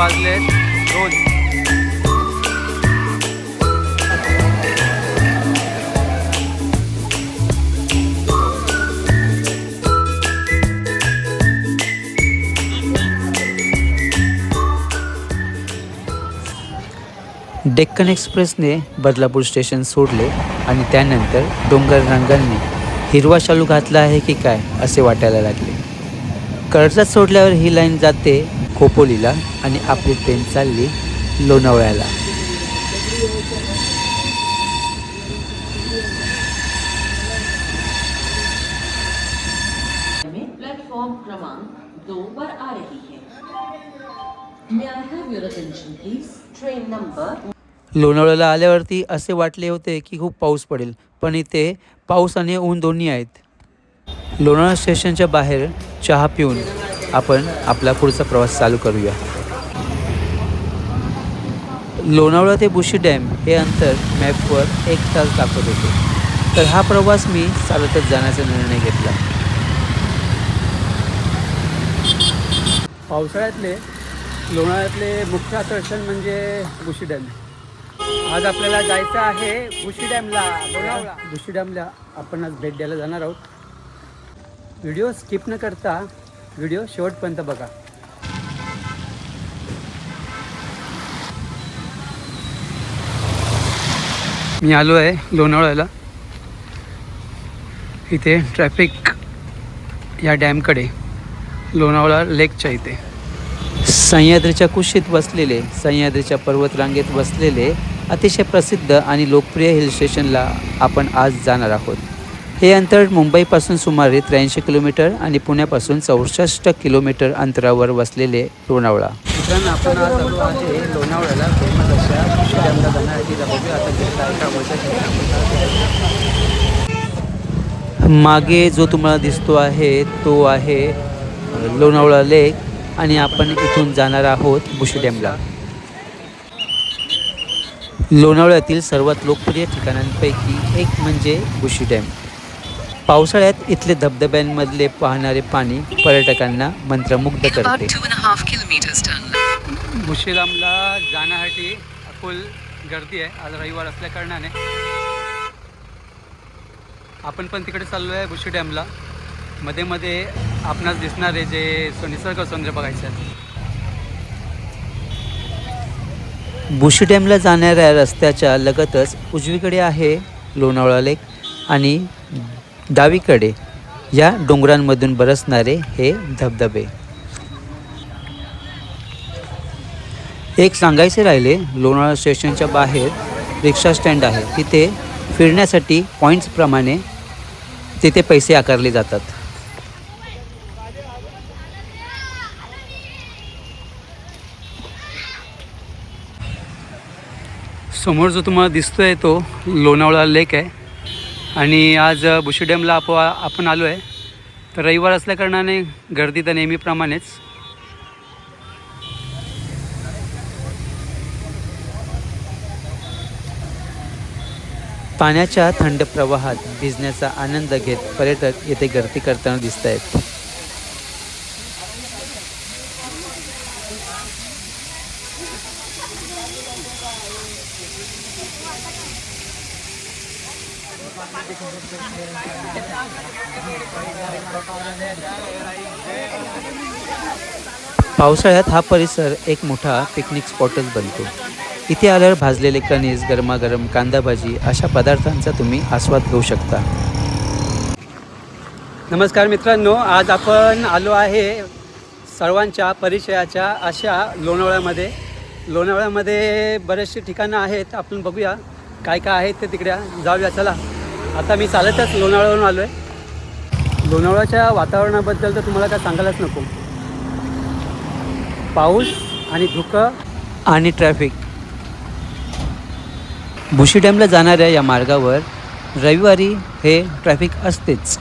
वाजलेत 2. डेक्कन एक्सप्रेसने बदलापूर स्टेशन सोडले आणि त्यानंतर डोंगर रंगांनी हिरवा शालू घातला आहे की काय असे वाटायला लागले. कर्जत सोडल्यावर ही लाईन जाते खोपोलीला आणि आपली ट्रेन चालली लोणावळ्याला. प्लेटफॉर्म क्रमांक 2 पर आ रही है. May I have your attention please? Train number. लोणावळ्याला आल्यावरती असे वाटले होते की खूप पाऊस पडेल, पण इथे पाऊस आणि ऊन दोन्ही आहेत. लोणावळा स्टेशनच्या बाहेर चहा पिऊन आपण आपला पुढचा प्रवास चालू करूया. लोणावळा ते बुशी डॅम हे अंतर मॅपवर 1 तास दाखवत होते, तर हा प्रवास मी चालतच जाण्याचा निर्णय घेतला. पावसाळ्यातले लोणावळ्यातले मुख्य आकर्षण म्हणजे बुशी डॅम. आज आपल्याला जायचं आहे बुशी डॅमला. लोणावळा बुशी डॅमला आपण आज भेट द्यायला जाणार आहोत. व्हिडिओ स्किप न करता व्हिडिओ शेवटपर्यंत बघा. मी आलो आहे लोणावळ्याला. इथे ट्रॅफिक या डॅमकडे लोणावळा लेकच्या इथे सह्याद्रीच्या कुशीत बसलेले, सह्याद्रीच्या पर्वतरांगेत बसलेले अतिशय प्रसिद्ध आणि लोकप्रिय हिल स्टेशनला आपण आज जाणार आहोत. हे अंतर मुंबईपासून सुमारे 83 किलोमीटर आणि पुण्यापासून 64 किलोमीटर अंतरावर बसलेले लोणावळा. मित्रांनो, आपण आज आलो आहे लोणावळ्याला फेमस अशा बुशी डॅमला जाण्यासाठी. बघूया आता काय काम होतं. मागे जो तुम्हाला दिसतो आहे तो आहे लोणावळा लेक आणि आपण इथून जाणार आहोत बुशी डॅमला. लोणावळ्यातील सर्वात लोकप्रिय ठिकाणांपैकी एक म्हणजे बुशी डॅम. पावसाळ्यात इथले धबधब्यांमधले वाहणारे पाणी पर्यटकांना मंत्रमुग्ध करते. बुशी डॅमला जाण्यासाठी फुल गर्दी आहे. आज रविवार असल्या कारणाने आपण पण तिकडे चाललो आहे बुशी डॅमला. मध्ये मध्ये आपणास दिसणारे जे निसर्ग सौंदर्य बघायचे आहे. बुशी डॅमला जाणाऱ्या रस्त्याच्या लगतच उजवीकडे आहे लोणावळा लेक आणि डावीकडे या डोंगरांमधून बरसणारे हे धबधबे. एक सांगायचे राहिले, लोणावळा स्टेशनच्या बाहेर रिक्षा स्टँड आहे. तिथे फिरण्यासाठी पॉईंट्सप्रमाणे तिथे पैसे आकारले जातात. समोर जो तुम्हाला दिसतोय तो लोणावळा लेक आहे आणि आज बुशी डॅमला आपण आलो आहे. तर रविवार असल्याकारणाने गर्दी तर नेहमीप्रमाणेच. पाण्याच्या थंड प्रवाहात भिजण्याचा आनंद घेत पर्यटक येथे गर्दी करताना दिसत आहेत. पावसाळ्यात हा परिसर एक मोठा पिकनिक स्पॉटच बनतो. इथे आल्यावर भाजलेले कणीस, गरमागरम कांदा भाजी अशा पदार्थांचा तुम्ही आस्वाद घेऊ शकता. नमस्कार मित्रांनो, आज आपण आलो आहे सर्वांच्या परिचयाच्या अशा लोणावळ्यामध्ये. लोणावळ्यामध्ये बरेचसे ठिकाणं आहेत. आपण बघूया काय काय आहेत ते. तिकडे जाऊया चला. आता मी चालतच लोणावळ्यावरून आलो आहे. लोणावळ्याच्या वातावरणाबद्दल तर तुम्हाला काय सांगायलाच नको. पाऊस आणि धुकं आणि ट्रॅफिक. बुशी डॅमला जाणाऱ्या या मार्गावर रविवारी हे ट्रॅफिक असतेच.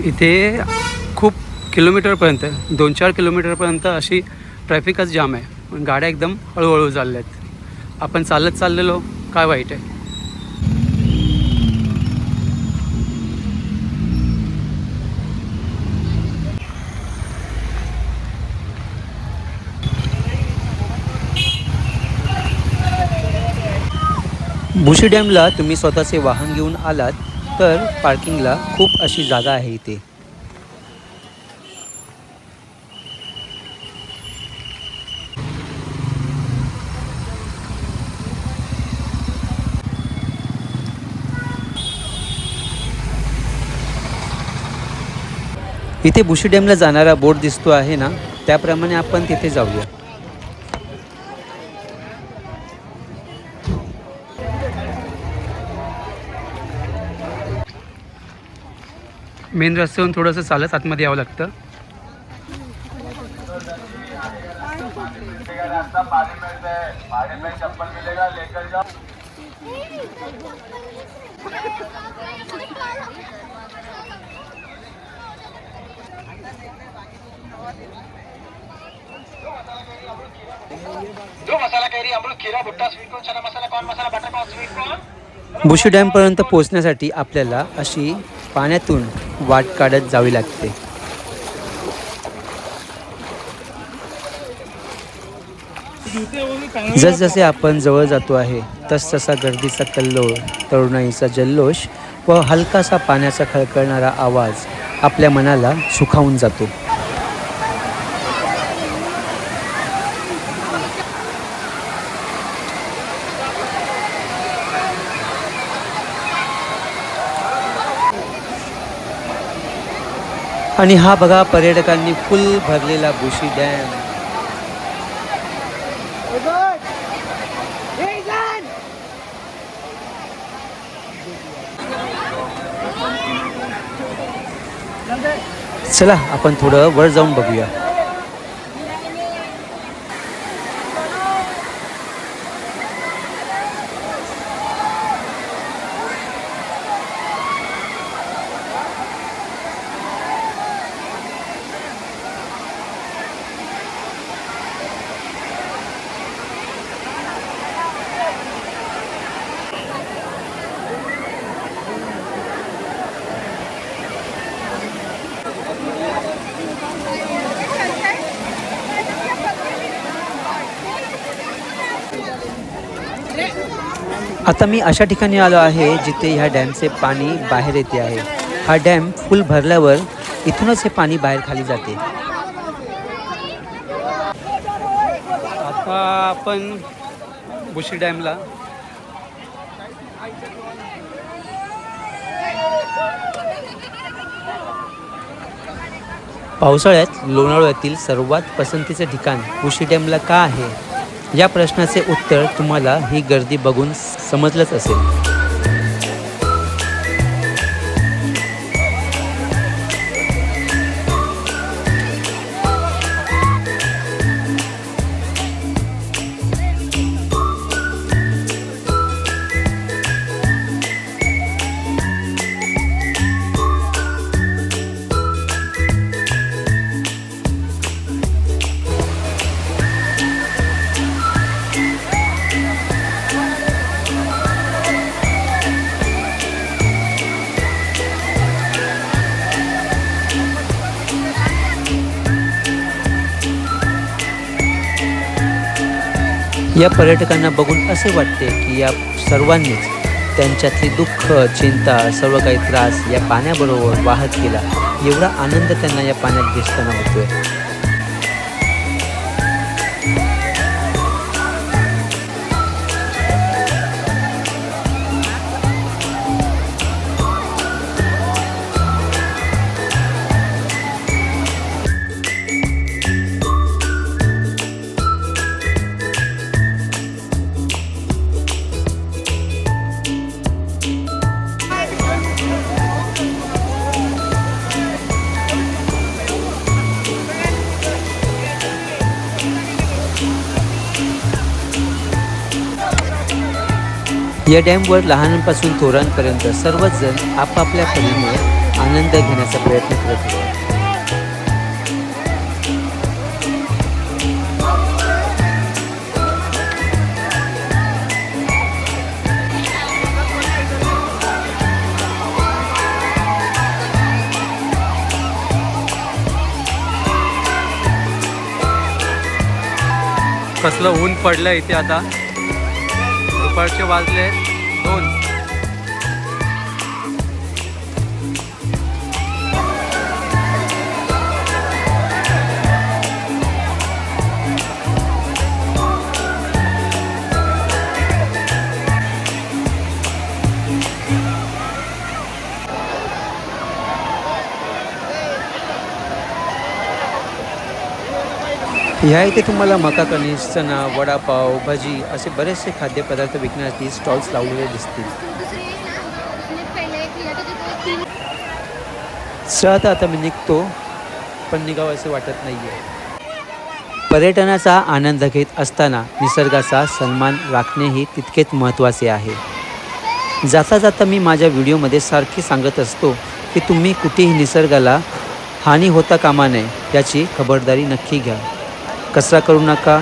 इथे खूप किलोमीटरपर्यंत 2-4 किलोमीटरपर्यंत अशी ट्रॅफिकच जाम आहे. गाड्या एकदम हळूहळू चालल्या आहेत. आपण चालत चाललेलो काय वाईट आहे. भुशी डॅमला तुम्ही स्वतःचे वाहन घेऊन आलात तर पार्किंगला खूप अशी जागा आहे इथे. इथे भुशी डॅमला जाणारा बोट दिसतो आहे ना, त्याप्रमाणे आपण तिथे जाऊया. मेन रस्त्यावरून थोडंसं चालत आतमध्ये यावं लागतं. भुशी डॅमपर्यंत पोहोचण्यासाठी आपल्याला अशी पाण्यातून वाट काढत जावी लागते. जसजसे आपण जवळ जातो आहे तसतसा गर्दीचा कल्लोळ, तरुणाईचा जल्लोष व हलकासा पाण्याचा खळखळणारा आवाज आपल्या मनाला सुखावून जातो. आणि हा बघा पर्यटकांनी फुल भरलेला भुशी डॅम. चला आपण थोडं वर जाऊन बघूया. आता मी अशा ठिकाणी आलो आहे जिथे ह्या डॅमचे पाणी बाहेर येते आहे. हा डॅम फुल भरल्यावर इथूनच हे पाणी बाहेर खाली जाते. आता आपण भुशी डॅमला पावसाळ्यात लोणावळ्यातील सर्वात पसंतीचे ठिकाण भुशी डॅमला का आहे या प्रश्नाचे उत्तर तुम्हाला ही गर्दी बघून समजलंच असेल. या पर्यटकांना बघून असे वाटते की या सर्वांनीच त्यांच्यातली दुःख, चिंता, सर्व काही त्रास या पाण्याबरोबर वाहत गेला. एवढा आनंद त्यांना या पाण्यात दिसताना होतोय. या डॅमवर लहानांपासून थोरांपर्यंत सर्वच जण आपापल्या परीने आनंद घेण्याचा प्रयत्न करत होते. कसलं ऊन पडलं इथे आता. दुपारचे वाजले 2. ह्या इथे तुम्हाला मका कणीस, चणा, वडापाव, भजी असे बरेचसे खाद्यपदार्थ विकण्यासाठी स्टॉल्स लावलेले दिसतील. चला आता मी निघतो, पण निघावं असे वाटत नाही आहे. पर्यटनाचा आनंद घेत असताना निसर्गाचा सन्मान राखणेही तितकेच महत्त्वाचे आहे. जाता जाता मी माझ्या व्हिडिओमध्ये सारखे सांगत असतो की तुम्ही कुठेही निसर्गाला हानी होता कामा नये याची खबरदारी नक्की घ्या. कचरा करू नका.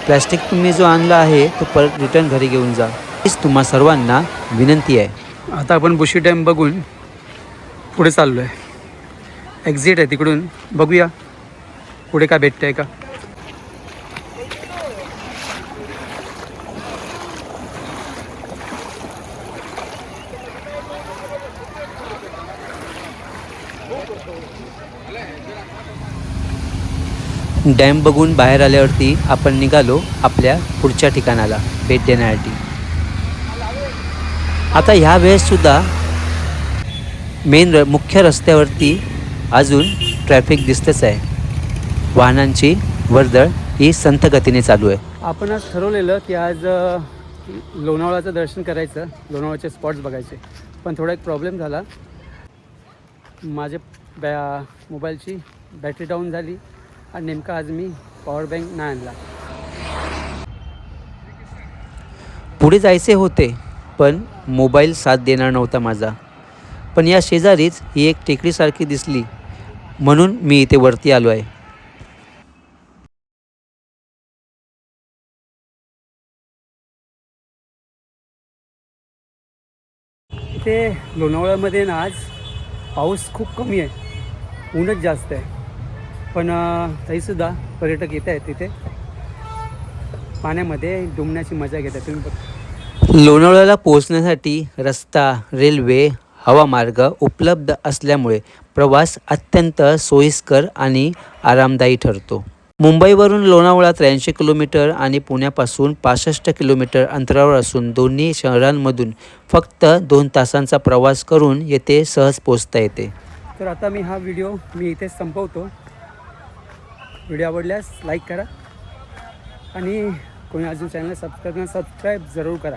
प्लॅस्टिक तुम्ही जो आणला आहे तो परत रिटर्न घरी घेऊन जा, हीच तुम्हा सर्वांना विनंती आहे. आता आपण बुशी डॅम बघून पुढे चाललो आहे. एक्झिट आहे तिकडून, बघूया पुढे काय भेटतं आहे का. डॅम बघून बाहेर आल्यावरती आपण निघालो आपल्या पुढच्या ठिकाणाला भेट देण्यासाठी. आता ह्या वेळेससुद्धा मुख्य रस्त्यावरती अजून ट्रॅफिक दिसतच आहे. वाहनांची वर्दळ ही संथ गतीने चालू आहे. आपण आज ठरवलेलं की आज लोणावळ्याचं दर्शन करायचं, लोणावळ्याचे स्पॉट्स बघायचे, पण थोडा एक प्रॉब्लेम झाला. माझ्या मोबाईलची बॅटरी डाऊन झाली आणि नेमका आज मी पॉवर बँक नाही आणला. पुढे जायचे होते पण मोबाईल साथ देणार नव्हता माझा. पण या शेजारीच ही एक टेकडीसारखी दिसली म्हणून मी इथे वरती आलो आहे. इथे लोणावळ्यामध्ये ना आज पाऊस खूप कमी आहे, ऊनच जास्त आहे. पण तरीसुद्धा पर्यटक येत आहेत तिथे पाण्यामध्ये डुंबण्याची मजा घेतात. तुम्ही बघा, लोणावळ्याला पोहोचण्यासाठी रस्ता, रेल्वे, हवामार्ग उपलब्ध असल्यामुळे प्रवास अत्यंत सोयीस्कर आणि आरामदायी ठरतो. मुंबईवरून लोणावळा 83 किलोमीटर आणि पुण्यापासून 65 किलोमीटर अंतरावर असून दोन्ही शहरांमधून फक्त 2 तासांचा प्रवास करून येथे सहज पोहोचता येते. तर आता मी हा व्हिडिओ इथेच संपवतो. व्हिडिओ आवडल्यास लाईक करा आणि कोणी अजून चॅनल सबस्क्राईब जरूर करा.